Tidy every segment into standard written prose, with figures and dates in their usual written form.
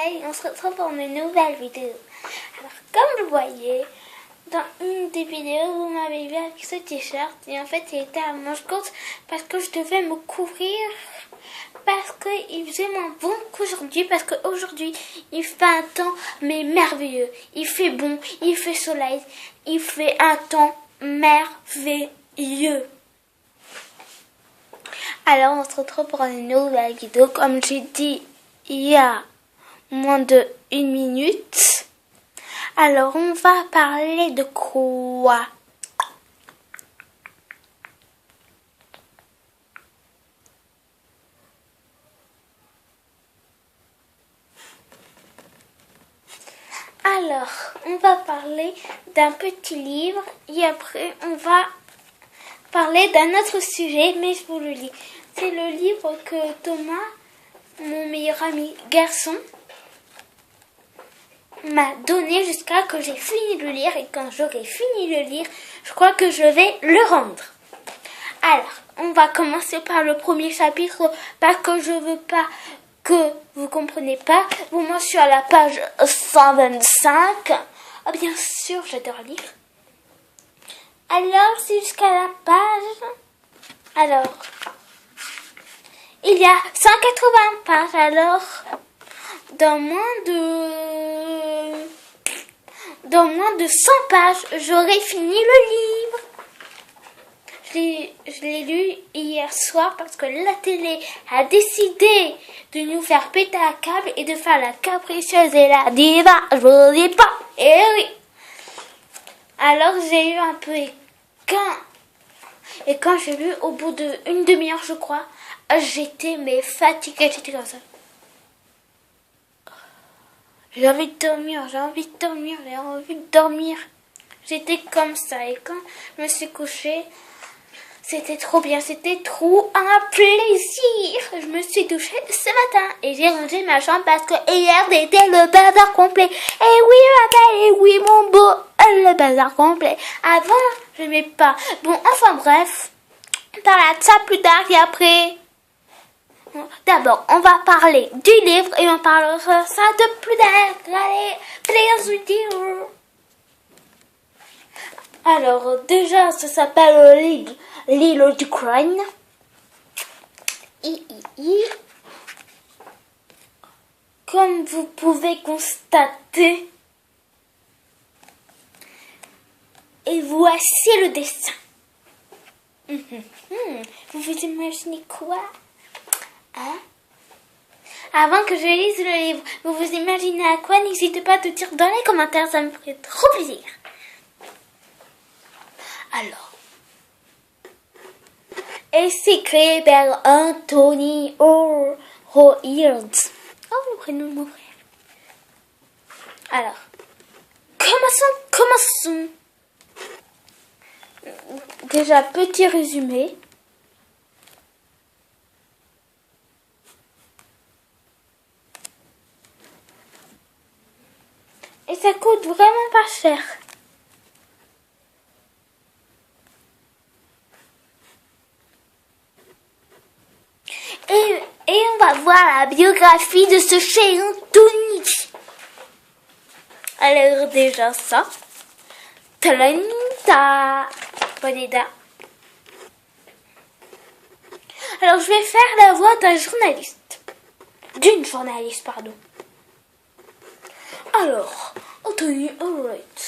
Hey, on se retrouve pour une nouvelle vidéo. Alors, comme vous voyez, dans une des vidéos, vous m'avez vu avec ce t-shirt. Et en fait, il était à manche courte parce que je devais me couvrir. Parce qu'il faisait moins bon qu'aujourd'hui. Parce qu'aujourd'hui, il fait un temps mais merveilleux. Il fait bon, il fait soleil. Il fait un temps merveilleux. Alors, on se retrouve pour une nouvelle vidéo. Comme j'ai dit il y a moins de 1 minute. Alors, on va parler de quoi? Alors, on va parler d'un petit livre et après, on va parler d'un autre sujet, mais je vous le lis. C'est le livre que Thomas, mon meilleur ami garçon, m'a donné jusqu'à que j'ai fini de le lire. Et quand j'aurai fini de le lire, je crois que je vais le rendre. Alors, on va commencer par le premier chapitre parce que je veux pas que vous compreniez pas. Bon, moi, je suis à la page 125. Oh, bien sûr, j'adore lire. Alors, c'est jusqu'à la page... Alors, il y a 180 pages. Alors, dans moins de 100 pages, j'aurai fini le livre. Je l'ai lu hier soir parce que la télé a décidé de nous faire péter un câble et de faire la capricieuse et la diva. Je vous dis pas. Eh oui. Alors j'ai eu un peu et quand j'ai lu au bout d'une demi-heure, je crois, j'étais fatiguée, j'étais comme ça. J'ai envie de dormir, j'ai envie de dormir, j'ai envie de dormir. J'étais comme ça et quand je me suis couchée, c'était trop bien, c'était trop un plaisir. Je me suis douchée ce matin et j'ai rangé ma chambre parce que hier c'était le bazar complet. Et oui ma belle, et oui mon beau, le bazar complet. Avant, je n'aimais pas. Bon, enfin bref, on parlera de ça plus tard et après. D'abord, on va parler du livre et on parlera ça de plus tard. Allez, please vidéo. Alors, déjà, ça s'appelle L'île du crâne. Comme vous pouvez constater, et voici le dessin. Vous vous imaginez quoi? Hein? Avant que je lise le livre, vous vous imaginez à quoi? N'hésitez pas à te dire dans les commentaires, ça me ferait trop plaisir. Alors, et c'est créé par Anthony O'Hird. Oh, le prénom de mon frère. Alors, commençons. Déjà, petit résumé. Et ça coûte vraiment pas cher. Et on va voir la biographie de ce cher Anthony. Alors déjà ça. Talanita. Boneda. Alors je vais faire la voix d'un journaliste. D'une journaliste, pardon. Alors, Anthony O'Hird,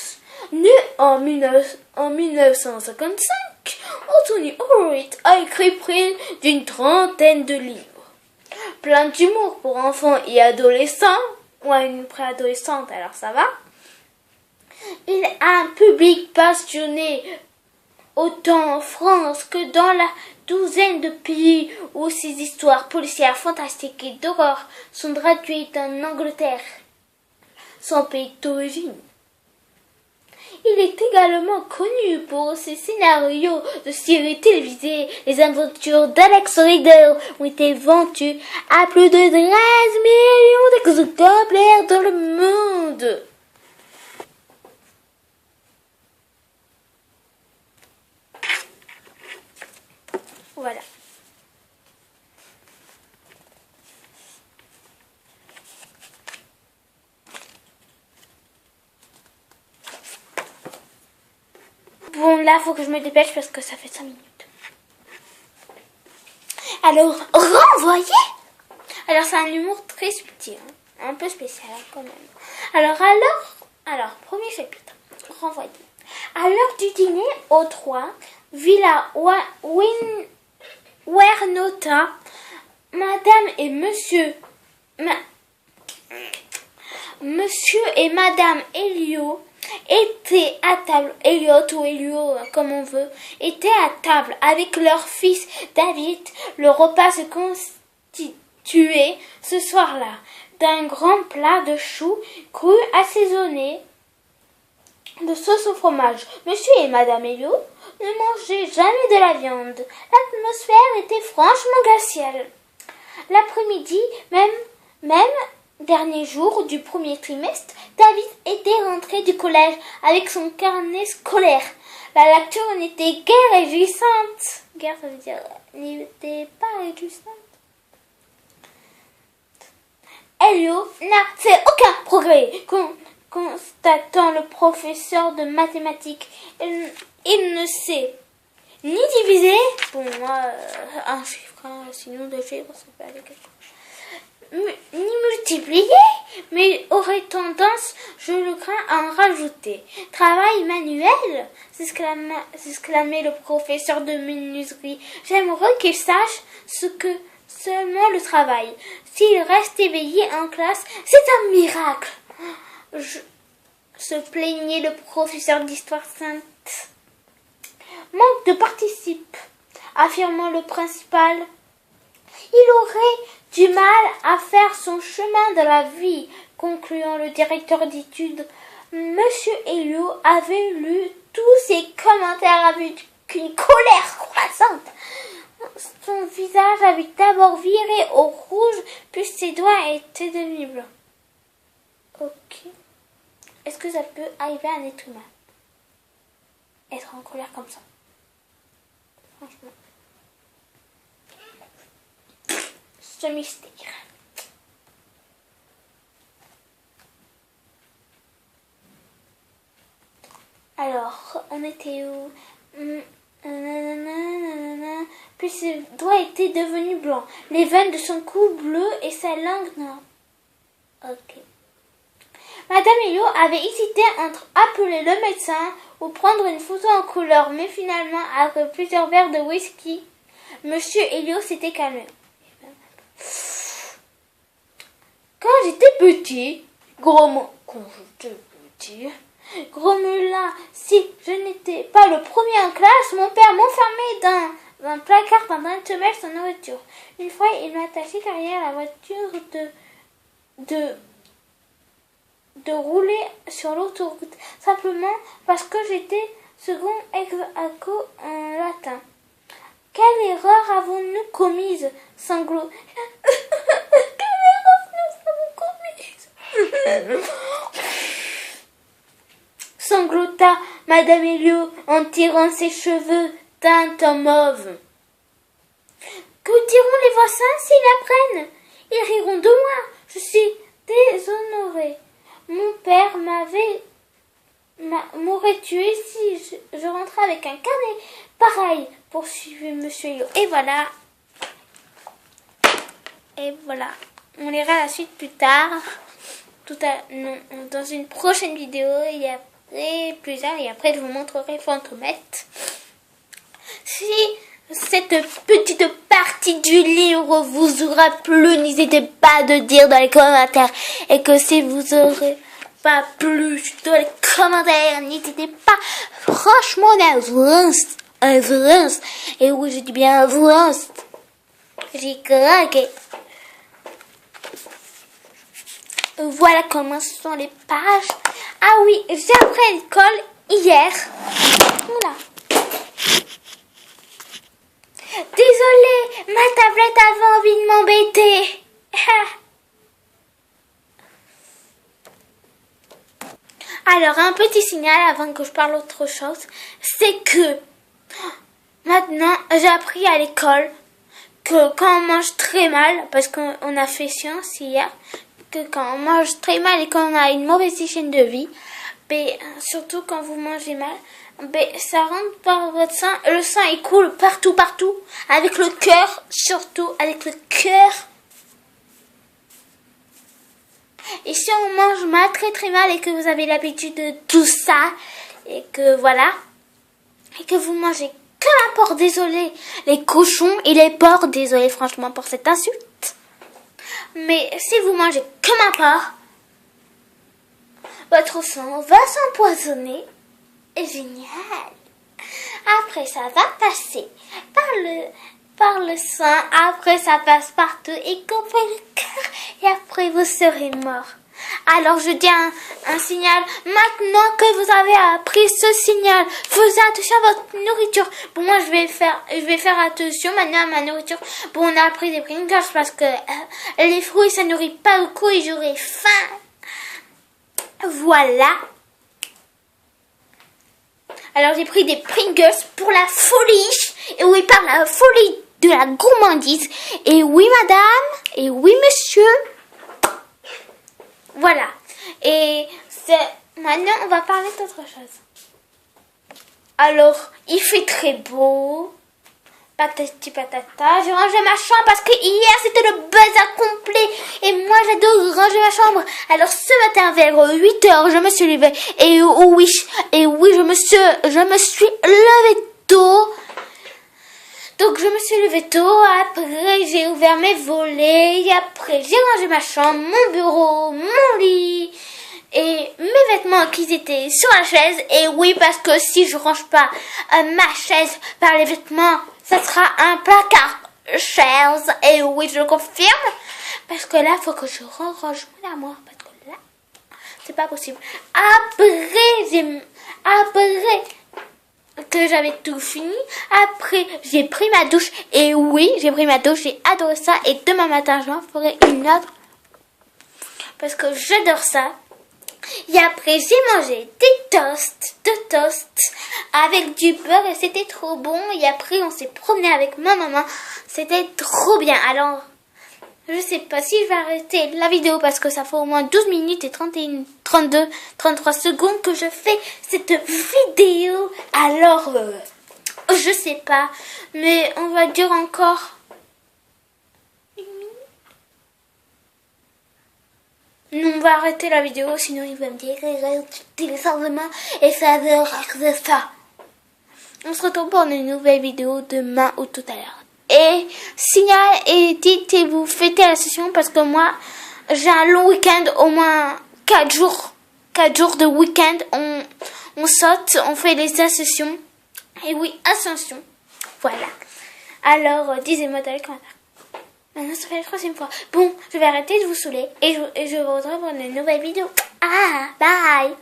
né en 1955, Anthony O'Hird a écrit près d'une trentaine de livres. Plein d'humour pour enfants et adolescents, ou à une préadolescente, alors ça va. Il a un public passionné, autant en France que dans la douzaine de pays où ses histoires policières fantastiques et d'horreur sont traduites en Angleterre, son pays d'origine. Il est également connu pour ses scénarios de séries télévisées. Les aventures d'Alex Rider ont été vendues à plus de 13 millions d'exemplaires dans le monde. Voilà. Bon, là, faut que je me dépêche parce que ça fait 5 minutes. Alors, renvoyer. Alors, c'est un humour très subtil, hein, un peu spécial quand même. Alors, premier chapitre, renvoyer. À l'heure du dîner, au 3, Villa Wernota, Madame et Monsieur et Madame Elliot étaient à table, Elliot ou Elio, comme on veut, étaient à table avec leur fils David. Le repas se constituait ce soir-là d'un grand plat de choux crus assaisonnés de sauce au fromage. Monsieur et Madame Elliot ne mangeaient jamais de la viande. L'atmosphère était franchement glaciale. L'après-midi, même dernier jour du premier trimestre, David était rentré du collège avec son carnet scolaire. La lecture n'était guère réjouissante. Guère, ça veut dire n'était pas réjouissante. Elliot n'a fait aucun progrès. Constatant le professeur de mathématiques, il ne sait ni diviser, bon moi un chiffre, sinon deux chiffres ça peut aller quelque chose, ni multiplier, mais aurait tendance, je le crains, à en rajouter. Travail manuel, s'exclamait le professeur de menuiserie. J'aimerais qu'il sache ce que seulement le travail. S'il reste éveillé en classe, c'est un miracle. Se plaignait le professeur d'histoire sainte. Manque de participe, affirmant le principal. Il aurait du mal à faire son chemin dans la vie, concluant le directeur d'études. Monsieur Elliot avait lu tous ces commentaires avec une colère croissante. Son visage avait d'abord viré au rouge, puis ses doigts étaient devenus blancs. Ok. Est-ce que ça peut arriver à un être humain? Être en colère comme ça? Franchement. Ce mystère. Alors, on était où? Puis ses doigts étaient devenus blancs. Les veines de son cou bleues et sa langue noire. Ok. Madame Elliot avait hésité entre appeler le médecin ou prendre une photo en couleur, mais finalement, après plusieurs verres de whisky, Monsieur Elliot s'était calmé. Quand j'étais petit, grommela, si je n'étais pas le premier en classe, mon père m'enfermait dans un placard pendant une semaine sans nourriture. Une fois, il m'attachait derrière la voiture de rouler sur l'autoroute, simplement parce que j'étais second ex aequo en latin. Quelle erreur avons-nous commise? Sanglot. Quelle erreur nous avons commise? Sanglota Madame Elliot en tirant ses cheveux teints en mauve. Que diront les voisins s'ils l'apprennent? Ils riront de moi. Je suis déshonorée. Mon père m'aurait tué si je rentrais avec un carnet pareil, poursuivit Monsieur Elliot. Et voilà. On lira la suite plus tard. Dans une prochaine vidéo. Et après je vous montrerai Fantomette. Si cette petite partie du livre vous aura plu, n'hésitez pas de dire dans les commentaires. Et que si vous aurez pas plu dans les commentaires, n'hésitez pas. Franchement, avance. Et oui, je dis bien avance. J'ai craqué. Voilà comment sont les pages. Ah oui, j'ai appris à l'école hier. Voilà. Désolée, ma tablette avait envie de m'embêter. Alors, un petit signal avant que je parle autre chose, c'est que maintenant, j'ai appris à l'école que quand on mange très mal, parce qu'on a fait science hier, que quand on mange très mal et qu'on a une mauvaise hygiène de vie, mais surtout quand vous mangez mal, ben, ça rentre par votre sein. Le sang, il coule partout, partout. Avec le cœur, surtout avec le cœur. Et si on mange mal, très très mal, et que vous avez l'habitude de tout ça, et que voilà, et que vous mangez comme un porc, désolé, les cochons et les porcs, désolé franchement pour cette insulte. Mais si vous mangez comme un porc, votre sang va s'empoisonner. Génial. Après, ça va passer par le sein. Après, ça passe partout et couper le cœur. Et après, vous serez mort. Alors, je dis un signal. Maintenant que vous avez appris ce signal, faisez attention à votre nourriture. Bon, moi, je vais faire attention maintenant à ma nourriture. Bon, on a pris des Pringles parce que les fruits, ça nourrit pas beaucoup et j'aurai faim. Voilà. Alors j'ai pris des Pringles pour la folie. Et oui, par la folie de la gourmandise. Et oui, madame. Et oui, monsieur. Voilà. Et maintenant, on va parler d'autre chose. Alors, il fait très beau. Patati patata. J'ai rangé ma chambre parce que hier, c'était le bazar complet. Et moi, j'adore ranger ma chambre. Alors, ce matin, vers 8h, je me suis levée. Et oui, je me suis levée tôt. Donc, je me suis levée tôt. Après, j'ai ouvert mes volets. Et après, j'ai rangé ma chambre, mon bureau, mon lit. Et mes vêtements qui étaient sur la chaise. Et oui, parce que si je range pas ma chaise par les vêtements, ça sera un placard chaise. Et oui, je le confirme. Parce que là, il faut que je range mon armoire. Parce que là, c'est pas possible. Après que j'avais tout fini, après, j'ai pris ma douche. Et oui, j'ai pris ma douche. J'ai adoré ça. Et demain matin, j'en ferai une autre. Parce que j'adore ça. Et après, j'ai mangé deux toasts avec du beurre et c'était trop bon. Et après, on s'est promené avec ma maman. C'était trop bien. Alors, je sais pas si je vais arrêter la vidéo parce que ça fait au moins 12 minutes et 31, 32, 33 secondes que je fais cette vidéo. Alors, je sais pas. Mais on va dire encore... Non, on va arrêter la vidéo, sinon il va me dire téléchargement et ça va de ça. On se retrouve pour une nouvelle vidéo demain ou tout à l'heure. Et signal et dites et vous fêtez la session parce que moi j'ai un long week-end, au moins 4 jours. 4 jours de week-end, on saute, on fait les ascensions. Et oui, ascension. Voilà. Alors, disez-moi dans les commentaires. Maintenant, ça fait la troisième fois. Bon, je vais arrêter de vous saouler et je vous retrouve pour une nouvelle vidéo. Ah, bye!